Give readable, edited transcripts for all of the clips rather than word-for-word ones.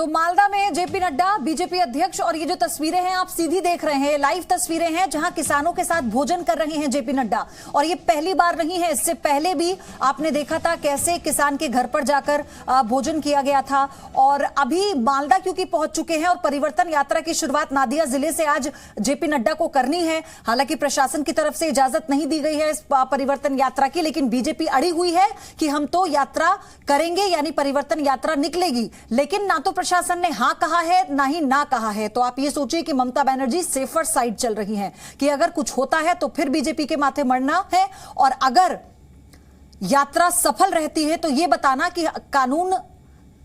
तो मालदा में JP Nadda BJP अध्यक्ष, और ये जो तस्वीरें हैं आप सीधी देख रहे हैं, लाइव तस्वीरें हैं जहां किसानों के साथ भोजन कर रहे हैं जेपी नड्डा। और ये पहली बार नहीं है, इससे पहले भी आपने देखा था कैसे किसान के घर पर जाकर भोजन किया गया था। और अभी मालदा क्योंकि पहुंच चुके हैं और परिवर्तन यात्रा की शुरुआत नादिया जिले से आज जेपी नड्डा को करनी है। हालांकि प्रशासन की तरफ से इजाजत नहीं दी गई है इस परिवर्तन यात्रा की, लेकिन बीजेपी अड़ी हुई है कि हम तो यात्रा करेंगे, यानी परिवर्तन यात्रा निकलेगी। लेकिन ना तो प्रशासन ने हां कहा है ना ही ना कहा है। तो आप ये सोचिए कि ममता बनर्जी सेफर साइड चल रही हैं कि अगर कुछ होता है तो फिर बीजेपी के माथे मरना है, और अगर यात्रा सफल रहती है तो यह बताना कि कानून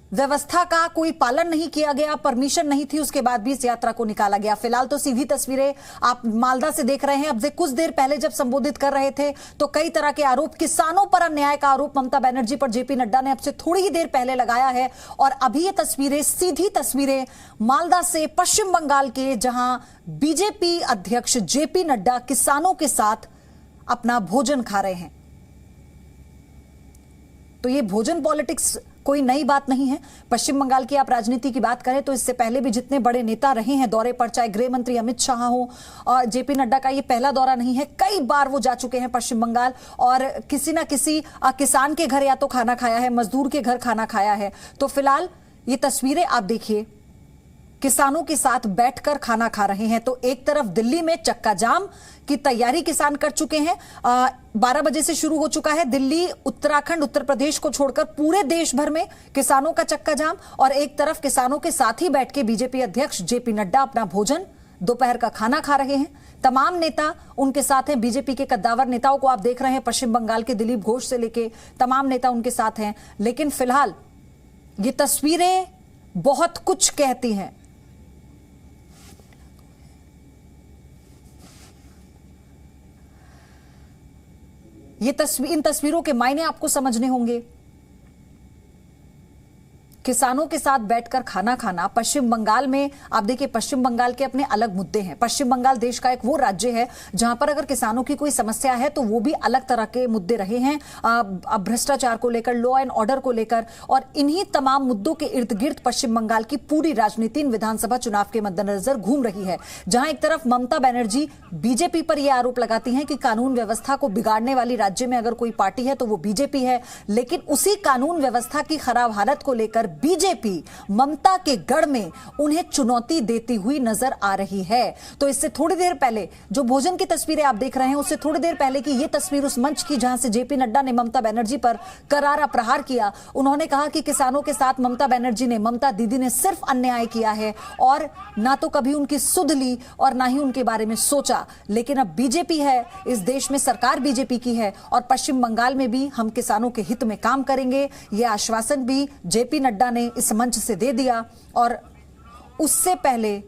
व्यवस्था का कोई पालन नहीं किया गया, परमिशन नहीं थी, उसके बाद भी इस यात्रा को निकाला गया। फिलहाल तो सीधी तस्वीरें आप मालदा से देख रहे हैं। अब से कुछ देर पहले जब संबोधित कर रहे थे तो कई तरह के आरोप, किसानों पर अन्याय का आरोप ममता बनर्जी पर जेपी नड्डा ने अब से थोड़ी ही देर पहले लगाया है। और अभी ये तस्वीरें, सीधी तस्वीरें मालदा से पश्चिम बंगाल के, जहां बीजेपी अध्यक्ष जेपी नड्डा किसानों के साथ अपना भोजन खा रहे हैं। तो ये भोजन पॉलिटिक्स कोई नई बात नहीं है। पश्चिम बंगाल की आप राजनीति की बात करें तो इससे पहले भी जितने बड़े नेता रहे हैं दौरे पर, चाहे गृह मंत्री अमित शाह हो, और जेपी नड्डा का ये पहला दौरा नहीं है, कई बार वो जा चुके हैं पश्चिम बंगाल और किसी ना किसी किसान के घर या तो खाना खाया है, मजदूर के घर खाना खाया है। तो फिलहाल ये तस्वीरें आप देखिए, किसानों के साथ बैठकर खाना खा रहे हैं। तो एक तरफ दिल्ली में चक्का जाम की तैयारी किसान कर चुके हैं, 12 बजे से शुरू हो चुका है। दिल्ली, उत्तराखंड, उत्तर प्रदेश को छोड़कर पूरे देश भर में किसानों का चक्का जाम, और एक तरफ किसानों के साथ ही बैठ के बीजेपी अध्यक्ष जेपी नड्डा अपना भोजन, दोपहर का खाना खा रहे हैं। तमाम नेता उनके साथ हैं, बीजेपी के कद्दावर नेताओं को आप देख रहे हैं, पश्चिम बंगाल के दिलीप घोष से लेके तमाम नेता उनके साथ हैं। लेकिन फिलहाल ये तस्वीरें बहुत कुछ कहती हैं। इन तस्वीरों के मायने आपको समझने होंगे। किसानों के साथ बैठकर खाना खाना पश्चिम बंगाल में, आप देखिए पश्चिम बंगाल के अपने अलग मुद्दे हैं। पश्चिम बंगाल देश का एक वो राज्य है जहां पर अगर किसानों की कोई समस्या है तो वो भी अलग तरह के मुद्दे रहे हैं, भ्रष्टाचार को लेकर, लॉ एंड ऑर्डर को लेकर, और इन्हीं तमाम मुद्दों के इर्द गिर्द पश्चिम बंगाल की पूरी राजनीति इन विधानसभा चुनाव के मद्देनजर घूम रही है। जहां एक तरफ ममता बनर्जी बीजेपी पर यह आरोप लगाती हैं कि कानून व्यवस्था को बिगाड़ने वाली राज्य में अगर कोई पार्टी है तो वो बीजेपी है, लेकिन उसी कानून व्यवस्था की खराब हालत को लेकर बीजेपी ममता के गढ़ में उन्हें चुनौती देती हुई नजर आ रही है। तो इससे थोड़ी देर पहले जो भोजन की तस्वीरें आप देख रहे हैं, उससे थोड़ी देर पहले की यह तस्वीर उस मंच की जहां से जेपी नड्डा ने ममता बनर्जी पर करारा प्रहार किया। उन्होंने कहा कि किसानों के साथ ममता बनर्जी ने, ममता दीदी ने सिर्फ अन्याय किया है, और ना तो कभी उनकी सुध ली और ना ही उनके बारे में सोचा। लेकिन अब बीजेपी है, इस देश में सरकार बीजेपी की है, और पश्चिम बंगाल में भी हम किसानों के हित में काम करेंगे, यह आश्वासन भी जेपी नड्डा ने इस मंच से दे दिया। और उससे पहले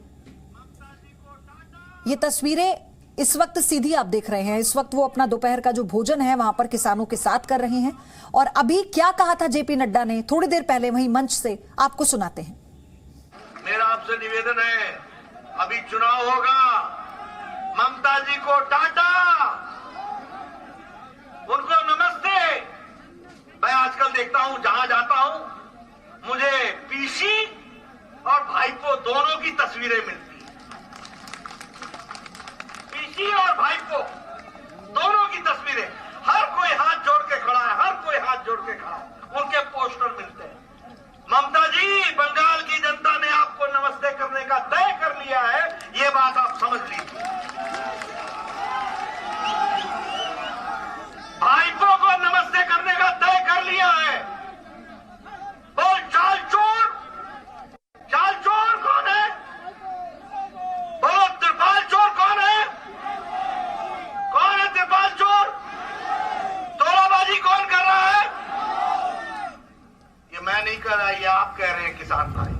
ये तस्वीरें इस वक्त सीधी आप देख रहे हैं, इस वक्त वो अपना दोपहर का जो भोजन है वहां पर किसानों के साथ कर रहे हैं। और अभी क्या कहा था जेपी नड्डा ने थोड़ी देर पहले वहीं मंच से, आपको सुनाते हैं। मेरा आपसे निवेदन है, अभी चुनाव होगा, ममता जी को टाटा, उनको नमस्ते। मैं आजकल देखता हूं, जहां जाता हूं मुझे पीसी और भाईपो दोनों की तस्वीरें मिलती हैं। पीसी और भाईपो दोनों की तस्वीरें, हर कोई हाथ जोड़ के खड़ा है, हर कोई हाथ जोड़ के खड़ा है, उनके पोस्टर मिलते हैं। ममता जी, बंगाल की जनता ने आपको नमस्ते करने का तय कर लिया है, ये बात आप समझ लीजिए। भाईपो को नमस्ते करने का तय कर लिया है। बोल, चाल चोर कौन है? बोलो, त्रिपाल चोर कौन है? कौन है त्रिपाल चोर? तोलाबाजी कौन कर रहा है? ये मैं नहीं कर रहा, ये आप कह रहे हैं किसान भाई।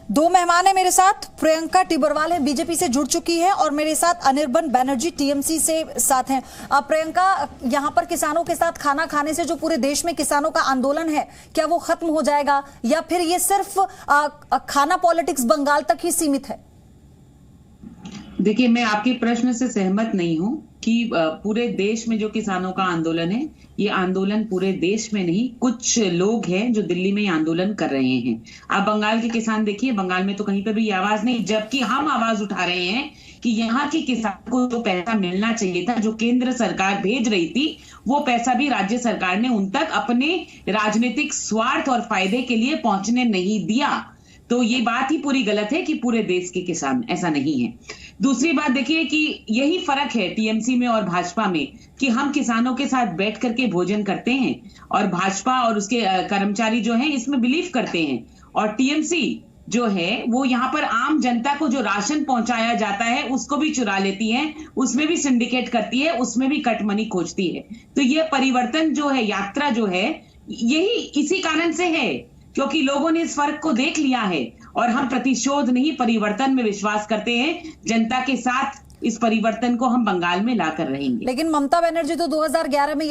2 मेहमान है मेरे साथ। प्रियंका टिबरवाल है, बीजेपी से जुड़ चुकी है, और मेरे साथ अनिर्बन बनर्जी टीएमसी से साथ हैं। प्रियंका, यहां पर किसानों के साथ खाना खाने से जो पूरे देश में किसानों का आंदोलन है, क्या वो खत्म हो जाएगा, या फिर ये सिर्फ खाना पॉलिटिक्स बंगाल तक ही सीमित है? देखिए, मैं आपके प्रश्न से सहमत नहीं हूं कि पूरे देश में जो किसानों का आंदोलन है, ये आंदोलन पूरे देश में नहीं, कुछ लोग हैं जो दिल्ली में आंदोलन कर रहे हैं। आप बंगाल के किसान देखिए, बंगाल में तो कहीं पर भी ये आवाज नहीं, जबकि हम आवाज उठा रहे हैं कि यहाँ के किसान को जो पैसा मिलना चाहिए था, जो केंद्र सरकार भेज रही थी, वो पैसा भी राज्य सरकार ने उन तक अपने राजनीतिक स्वार्थ और फायदे के लिए पहुंचने नहीं दिया। तो ये बात ही पूरी गलत है कि पूरे देश के किसान, ऐसा नहीं है। दूसरी बात देखिए कि यही फर्क है टीएमसी में और भाजपा में कि हम किसानों के साथ बैठ करके भोजन करते हैं और भाजपा और उसके कर्मचारी जो हैं इसमें बिलीव करते हैं, और टीएमसी जो है वो यहाँ पर आम जनता को जो राशन पहुंचाया जाता है उसको भी चुरा लेती है, उसमें भी सिंडिकेट करती है, उसमें भी कट मनी खोजती है। तो ये परिवर्तन जो है, यात्रा जो है, यही इसी कारण से है क्योंकि लोगों ने इस फर्क को देख लिया है और हम प्रतिशोध नहीं परिवर्तन में विश्वास करते हैं। जनता के साथ इस परिवर्तन को हम बंगाल में लाकर रहेंगे। लेकिन ममता बनर्जी तो 2011 में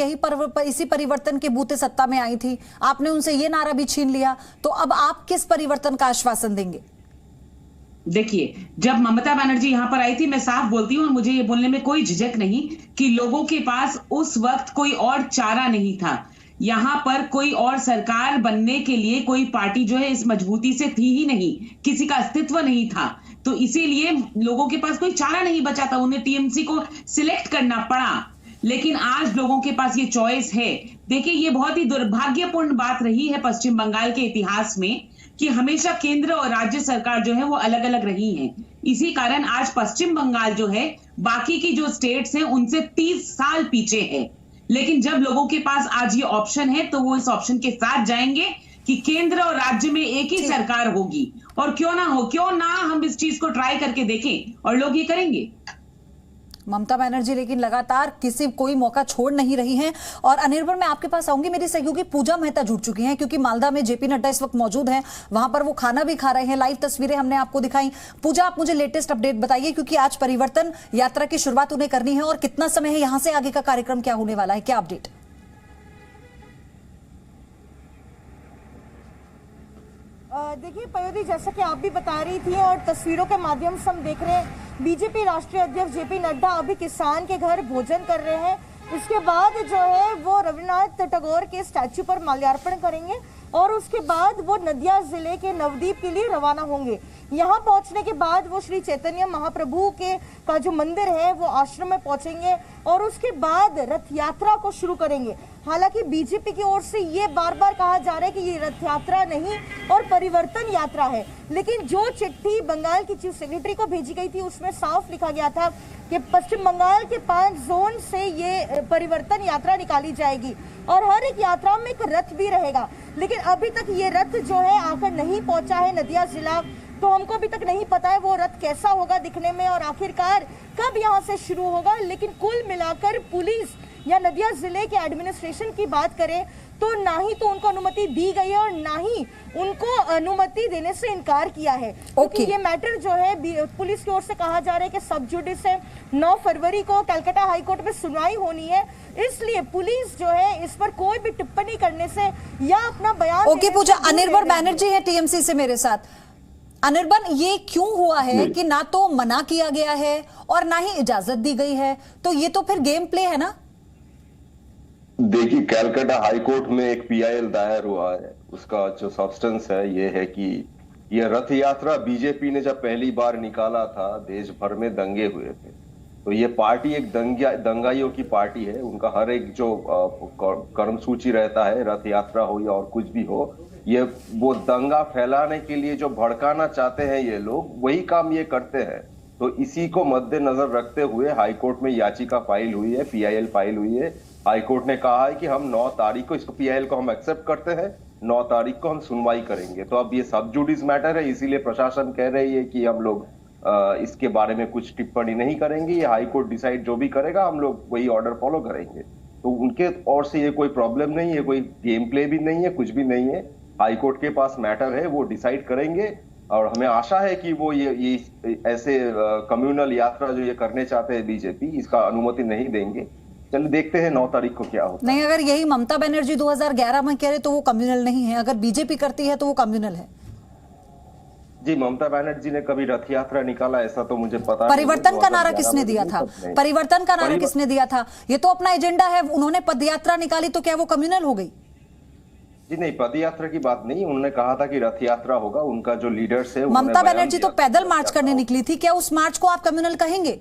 इसी परिवर्तन के बूते सत्ता में आई थी, आपने उनसे ये नारा भी छीन लिया, तो अब आप किस परिवर्तन का आश्वासन देंगे? देखिए, जब ममता बनर्जी यहां पर आई थी, मैं साफ बोलती हूं और मुझे ये बोलने में कोई झिझक नहीं कि लोगों के पास उस वक्त कोई और चारा नहीं था। यहां पर कोई और सरकार बनने के लिए कोई पार्टी जो है इस मजबूती से थी ही नहीं, किसी का अस्तित्व नहीं था। तो इसीलिए लोगों के पास कोई चारा नहीं बचा था, उन्हें टीएमसी को सिलेक्ट करना पड़ा। लेकिन आज लोगों के पास ये चॉइस है। देखिए, ये बहुत ही दुर्भाग्यपूर्ण बात रही है पश्चिम बंगाल के इतिहास में कि हमेशा केंद्र और राज्य सरकार जो है वो अलग अलग रही है। इसी कारण आज पश्चिम बंगाल जो है बाकी की जो स्टेट्स हैं उनसे 30 साल पीछे है। लेकिन जब लोगों के पास आज ये ऑप्शन है तो वो इस ऑप्शन के साथ जाएंगे कि केंद्र और राज्य में एक ही सरकार होगी, और क्यों ना हम इस चीज को ट्राई करके देखें और लोग ये करेंगे। ममता बनर्जी लेकिन लगातार कोई मौका छोड़ नहीं रही हैं। और अनिर्बन, मैं आपके पास आऊंगी, मेरी सहयोगी पूजा मेहता जुड़ चुकी हैं क्योंकि मालदा में जेपी नड्डा इस वक्त मौजूद हैं, वहां पर वो खाना भी खा रहे हैं। लाइव तस्वीरें हमने आपको दिखाई। पूजा, आप मुझे लेटेस्ट अपडेट बताइए क्योंकि आज परिवर्तन यात्रा की शुरुआत उन्हें करनी है और कितना समय है, यहां से आगे का कार्यक्रम क्या होने वाला है, क्या अपडेट? देखिए पयोधी, जैसा कि आप भी बता रही थी और तस्वीरों के माध्यम से हम देख रहे हैं, बीजेपी राष्ट्रीय अध्यक्ष जेपी नड्डा अभी किसान के घर भोजन कर रहे हैं। इसके बाद जो है वो रविन्द्रनाथ टैगोर के स्टैच्यू पर माल्यार्पण करेंगे और उसके बाद वो नदिया जिले के नवद्वीप के लिए रवाना होंगे। यहाँ पहुंचने के बाद वो श्री चैतन्य महाप्रभु का जो मंदिर है वो आश्रम में पहुंचेंगे और उसके बाद रथ यात्रा को शुरू करेंगे। हालांकि बीजेपी की ओर से ये बार बार कहा जा रहा है कि ये रथ यात्रा नहीं और परिवर्तन यात्रा है, लेकिन जो चिट्ठी बंगाल की चीफ सेक्रेटरी को भेजी गई थी उसमें साफ लिखा गया था कि पश्चिम बंगाल के 5 जोन से ये परिवर्तन यात्रा निकाली जाएगी और हर एक यात्रा में एक रथ भी रहेगा। लेकिन अभी तक ये रथ जो है आकर नहीं पहुंचा है नदिया जिला, तो हमको अभी तक नहीं पता है वो रथ कैसा होगा दिखने में और आखिरकार कब यहाँ से शुरू होगा। लेकिन कुल मिलाकर पुलिस या नदिया जिले के एडमिनिस्ट्रेशन की बात करें तो ना ही तो उनको अनुमति दी गई है और ना ही उनको अनुमति देने से इनकार किया है, क्योंकि ये मैटर जो है पुलिस की ओर से कहा जा रहा है कि सब जुडिस है 9 फरवरी को कलकत्ता हाईकोर्ट में सुनवाई होनी है, इसलिए पुलिस जो है इस पर कोई भी टिप्पणी करने से या अपना बयान ओके पूजा, अनिर्बन बैनर्जी है टीएमसी से मेरे साथ। अनिर्बन, ये क्यों हुआ है कि ना तो मना किया गया है और ना ही इजाजत दी गई है, तो ये तो फिर गेम प्ले है ना? देखिए, कलकत्ता हाईकोर्ट में एक पीआईएल दायर हुआ है, उसका जो सब्सटेंस है ये है कि ये रथ यात्रा बीजेपी ने जब पहली बार निकाला था देश भर में दंगे हुए थे, तो ये पार्टी एक दंगाइयों की पार्टी है। उनका हर एक जो कर्म सूची रहता है, रथ यात्रा हो या और कुछ भी हो, ये वो दंगा फैलाने के लिए जो भड़काना चाहते हैं ये लोग, वही काम ये करते हैं। तो इसी को मद्देनजर रखते हुए हाईकोर्ट में याचिका फाइल हुई है, पीआईएल फाइल हुई है। हाईकोर्ट ने कहा है कि हम 9 तारीख को इसको पीआईएल को हम एक्सेप्ट करते हैं, 9 तारीख को हम सुनवाई करेंगे। तो अब ये सब जुडिस मैटर है, इसीलिए प्रशासन कह रही है कि हम लोग इसके बारे में कुछ टिप्पणी नहीं करेंगे, ये हाईकोर्ट डिसाइड जो भी करेगा हम लोग वही ऑर्डर फॉलो करेंगे। तो उनके ओर से ये कोई प्रॉब्लम नहीं है, कोई गेम प्ले भी नहीं है, कुछ भी नहीं है। हाईकोर्ट के पास मैटर है, वो डिसाइड करेंगे और हमें आशा है कि वो ये ऐसे कम्युनल यात्रा जो ये करने चाहते हैं बीजेपी, इसका अनुमति नहीं देंगे। चलिए देखते हैं 9 तारीख को क्या होता है। नहीं, अगर यही ममता बनर्जी 2011 में कह रहे तो वो कम्युनल नहीं है, अगर बीजेपी करती है तो वो कम्युनल है। जी, ममता बनर्जी ने कभी रथ यात्रा निकाला ऐसा तो मुझे पता परिवर्तन का नारा किसने दिया था? परिवर्तन का नारा किसने दिया था? ये तो अपना एजेंडा है। उन्होंने पदयात्रा निकाली तो क्या वो कम्युनल हो गई? जी नहीं, पदयात्रा की बात नहीं, उन्होंने कहा था कि रथ यात्रा होगा। उनका जो लीडर्स है, ममता बनर्जी तो पैदल मार्च करने निकली थी, क्या उस मार्च को आप कम्युनल कहेंगे?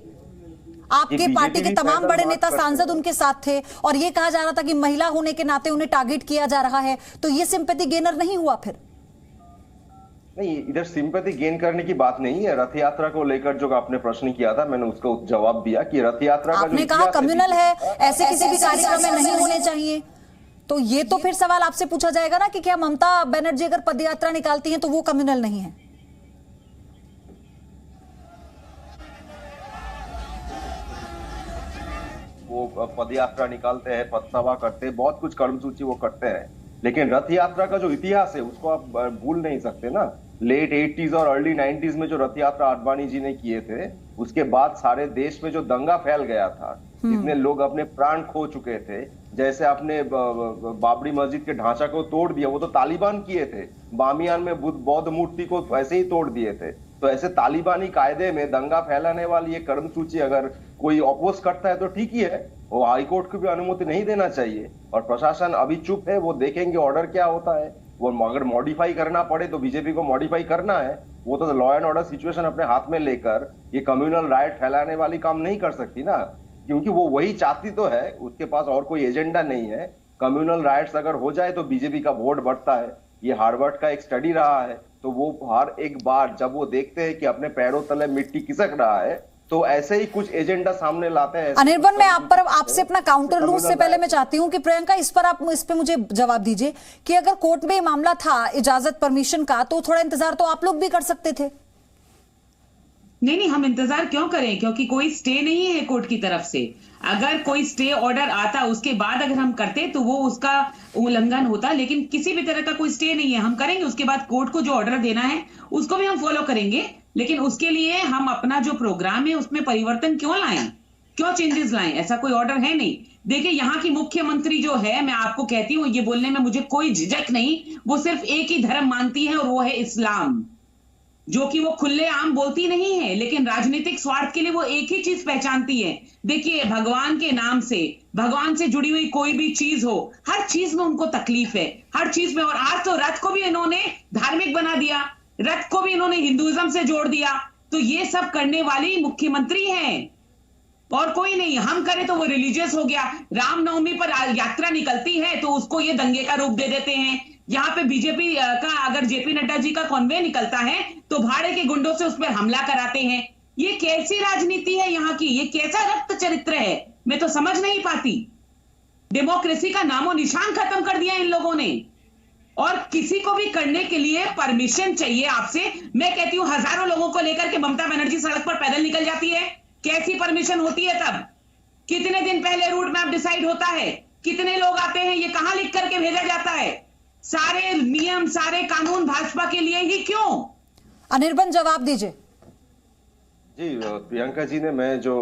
आपके पार्टी के तमाम बड़े नेता सांसद उनके साथ थे और ये कहा जा रहा था कि महिला होने के नाते उन्हें टारगेट किया जा रहा है, तो ये सिंपैथी गेनर नहीं हुआ फिर? नहीं, इधर सिंपैथी गेन करने की बात नहीं है। रथ यात्रा को लेकर जो आपने प्रश्न किया था, मैंने उसको जवाब दिया कि रथ यात्रा का आपने कहा कम्युनल है, ऐसे किसी भी कार्यक्रम में नहीं होने चाहिए। तो ये तो फिर सवाल आपसे पूछा जाएगा ना कि क्या ममता बनर्जी अगर पदयात्रा निकालती हैं तो वो कम्युनल नहीं है? वो पदयात्रा निकालते हैं, पदसभा करते हैं, बहुत कुछ कर्मसूची वो करते हैं, लेकिन रथ यात्रा का जो इतिहास है उसको आप भूल नहीं सकते ना। लेट 80s और अर्ली 90s में जो रथ यात्रा आडवाणी जी ने किए थे, उसके बाद सारे देश में जो दंगा फैल गया था, जितने लोग अपने प्राण खो चुके थे, जैसे आपने बाबरी मस्जिद के ढांचा को तोड़ दिया, वो तो तालिबान किए थे। बामियान में बौद्ध मूर्ति को ऐसे ही तोड़ दिए थे। तो ऐसे तालिबानी कायदे में दंगा फैलाने वाली ये कर्मसूची अगर कोई अपोज करता है तो ठीक ही है, वो हाईकोर्ट को भी अनुमति नहीं देना चाहिए। और प्रशासन अभी चुप है, वो देखेंगे ऑर्डर क्या होता है। वो अगर मॉडिफाई करना पड़े तो बीजेपी को मॉडिफाई करना है, वो तो लॉ एंड ऑर्डर सिचुएशन अपने हाथ में लेकर ये कम्युनल राइट फैलाने वाली काम नहीं कर सकती ना, क्योंकि वो वही चाहती तो है, उसके पास और कोई एजेंडा नहीं है। कम्युनल राइट्स अगर हो जाए तो बीजेपी का वोट बढ़ता है। ये हार्वर्ड का एक स्टडी रहा है, तो वो हर एक बार जब वो देखते हैं कि अपने पैरों तले मिट्टी खिसक रहा है, तो ऐसे ही कुछ एजेंडा सामने लाते हैं। अनिर्बन, मैं आपसे अपना काउंटर लूं उससे पहले मैं चाहती हूं कि प्रियंका इस पे मुझे जवाब दीजिए कि अगर कोर्ट में मामला था इजाजत परमिशन का, तो थोड़ा इंतजार तो आप लोग भी कर सकते थे। नहीं, हम इंतजार क्यों करें, क्योंकि कोई स्टे नहीं है कोर्ट की तरफ से। अगर कोई स्टे ऑर्डर आता उसके बाद अगर हम करते तो वो उसका उल्लंघन होता, लेकिन किसी भी तरह का कोई स्टे नहीं है। हम करेंगे, उसके बाद कोर्ट को जो ऑर्डर देना है उसको भी हम फॉलो करेंगे, लेकिन उसके लिए हम अपना जो प्रोग्राम है उसमें परिवर्तन क्यों लाएं, क्यों चेंजेस लाएं? ऐसा कोई ऑर्डर है नहीं। देखिए, यहाँ की मुख्यमंत्री जो है, मैं आपको कहती हूँ, ये बोलने में मुझे कोई झिझक नहीं, वो सिर्फ एक ही धर्म मानती है और वो है इस्लाम, जो कि वो खुले आम बोलती नहीं है, लेकिन राजनीतिक स्वार्थ के लिए वो एक ही चीज पहचानती है। देखिए, भगवान के नाम से, भगवान से जुड़ी हुई कोई भी चीज हो, हर चीज में उनको तकलीफ है, हर चीज में। और आज तो रथ को भी इन्होंने धार्मिक बना दिया, रथ को भी इन्होंने हिंदुइज्म से जोड़ दिया। तो ये सब करने वाली मुख्यमंत्री हैं और कोई नहीं। हम करें तो वो रिलीजियस हो गया। रामनवमी पर यात्रा निकलती है तो उसको ये दंगे का रूप दे देते हैं। यहाँ पे बीजेपी का अगर जेपी नड्डा जी का कॉन्वे निकलता है तो भाड़े के गुंडों से उस पर हमला कराते हैं। ये कैसी राजनीति है यहाँ की? ये कैसा रक्त चरित्र है? मैं तो समझ नहीं पाती। डेमोक्रेसी का नामो निशान खत्म कर दिया इन लोगों ने। और किसी को भी करने के लिए परमिशन चाहिए आपसे। मैं कहती हूं, हजारों लोगों को लेकर के ममता बनर्जी सड़क पर पैदल निकल जाती है, कैसी परमिशन होती है? तब कितने दिन पहले रूट मैप डिसाइड होता है, कितने लोग आते हैं, ये कहां लिख करके भेजा जाता है? सारे नियम, सारे कानून भाजपा के लिए ही क्यों? अनिर्बन, जवाब दीजिए। जी, प्रियंका जी ने मैं जो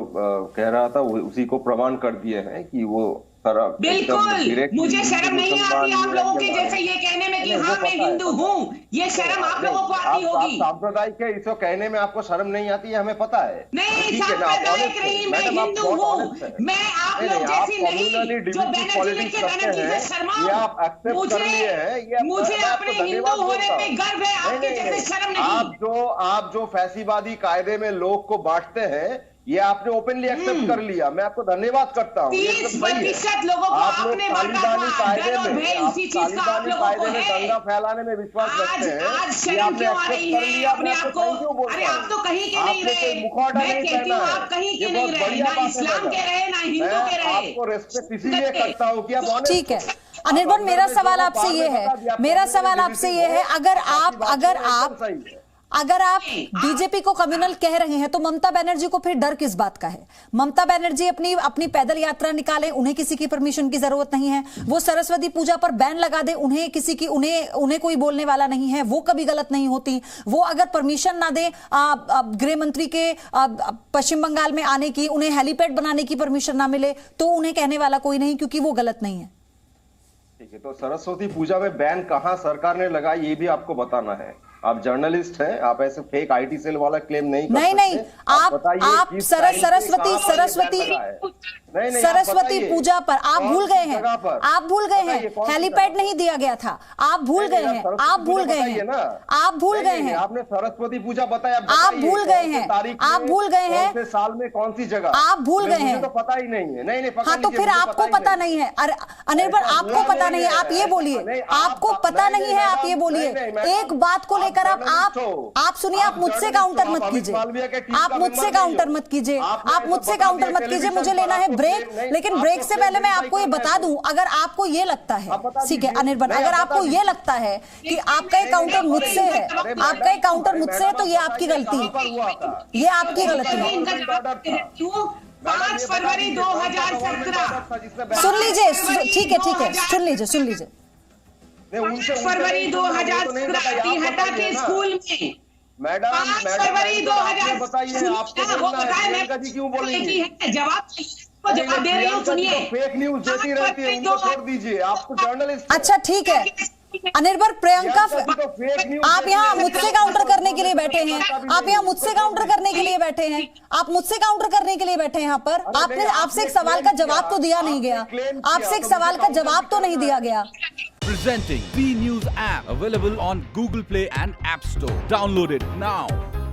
कह रहा था वो उसी को प्रमाण कर दिए हैं कि वो बिल्कुल। मुझे शर्म नहीं आती आप लोगों के जैसे ये कहने में कि हाँ मैं हिंदू हूँ। ये शर्म आप लोगों को आती होगी। सांप्रदायिक है, इसको कहने में आपको शर्म नहीं आती है, हमें पता है। नहीं, सांप्रदायिक नहीं, मैं हिंदू हूँ। मैं आप लोग जैसी नहीं जो बैनर्जी लिख के बैनर्जी से शर्माओ। मुझे अपने हिंदू होने पे गर्व है, आपके जैसे शर्म नहीं। आप जो फैसीवादी कायदे में लोग को बांटते हैं, ये आपने ओपनली एक्सेप्ट कर लिया, मैं आपको धन्यवाद करता हूँ। 30% लोगों को आपने तालिबानी कायदे में दंगा फैलाने में विश्वास रखते हैं। आज शर्म क्यों आ रही है अपने आप को? अरे आप तो कहीं के नहीं रहे। मैं कहती हूँ आप कहीं के नहीं रहे, ना इस्लाम के रहे ना हिंदू के रहे। आपको रेस्पेक्ट इसीलिए करता हूँ कि आप ठीक है अनिर्बन, मेरा सवाल आपसे ये है, अगर आप बीजेपी को कम्युनल कह रहे हैं तो ममता बनर्जी को फिर डर किस बात का है? ममता बनर्जी अपनी पैदल यात्रा निकाले, उन्हें किसी की परमिशन की जरूरत नहीं है। वो सरस्वती पूजा पर बैन लगा दे, उन्हें कोई बोलने वाला नहीं है, वो कभी गलत नहीं होती। वो अगर परमिशन ना दे गृह मंत्री के पश्चिम बंगाल में आने की, उन्हें हेलीपैड बनाने की परमिशन ना मिले, तो उन्हें कहने वाला कोई नहीं, क्योंकि वो गलत नहीं है। ठीक है, तो सरस्वती पूजा में बैन कहां सरकार ने लगाई ये भी आपको बताना है। आप जर्नलिस्ट हैं, आप ऐसे फेक आईटी सेल वाला क्लेम नहीं कर नहीं नहीं, सकते। आप बताइए किस टाइम पे सरस्वती कहाँ पर सरस्वती ये जगह है? नहीं, आप सरस्वती बताइए, पूजा पर आप कौन भूल सी गए हैं, जगह पर? आप भूल गए बताइए, हैं, कौन सी हेलीपैड जगह? नहीं दिया गया था, आप भूल गए हैं, सरस्वती आप भूल पूजा गए बताइए हैं, ना। आप भूल नहीं, गए नहीं, हैं, आपने सरस्वती पूजा बताया, आप भूल गए हैं, आप भूल गए हैं, कौन से साल में कौन सी जगह, आप भूल गए हैं, मुझे तो पता ही नहीं है। नहीं पकड़ हाँ तो लीजिए, फिर मुझे आपको पता नहीं है। अरे अनिर्बन, ऐसा आपको बुरा पता नहीं है, आप ये बोलिए, आपको पता नहीं है, आप ये बोलिए, एक बात को लेकर आप सुनिए, आप मुझसे काउंटर मत कीजिए, आप मुझसे काउंटर मत कीजिए, आप मुझसे काउंटर मत कीजिए, मुझे लेना है ब्रेक। लेकिन ब्रेक से पहले मैं आपको ये बता दूं, अगर आपको ये लगता है, ठीक है अनिर्बन, अगर आपको ये लगता है कि आपका एक काउंटर मुझसे है, आपका एक काउंटर मुझसे है, तो ये आपकी गलती है, ये आपकी गलती है। 5 फरवरी 2017 सुन लीजिए, ठीक है, सुन लीजिए। 5 फरवरी 2017 हटा के स्कूल में मैडम 5 फरवरी 2000 बताइए, आपको बोलना है, प्रियंका जी क्यों बोलेंगी? जवाब दे रही हूँ, सुनिए। फेक न्यूज देती रहती है, उनको छोड़ दीजिए, आपको जर्नलिस्ट अच्छा ठीक है अनिर्बन, प्रियंका आप यहाँ मुझसे काउंटर करने के लिए बैठे हैं, आप यहाँ मुझसे काउंटर करने के लिए बैठे हैं, आप मुझसे काउंटर करने के लिए बैठे हैं यहाँ पर। आपने आपसे एक सवाल का जवाब तो दिया नहीं गया, आपसे एक सवाल का जवाब तो नहीं दिया गया। Presenting B News app, available on Google Play and App Store. Download it now.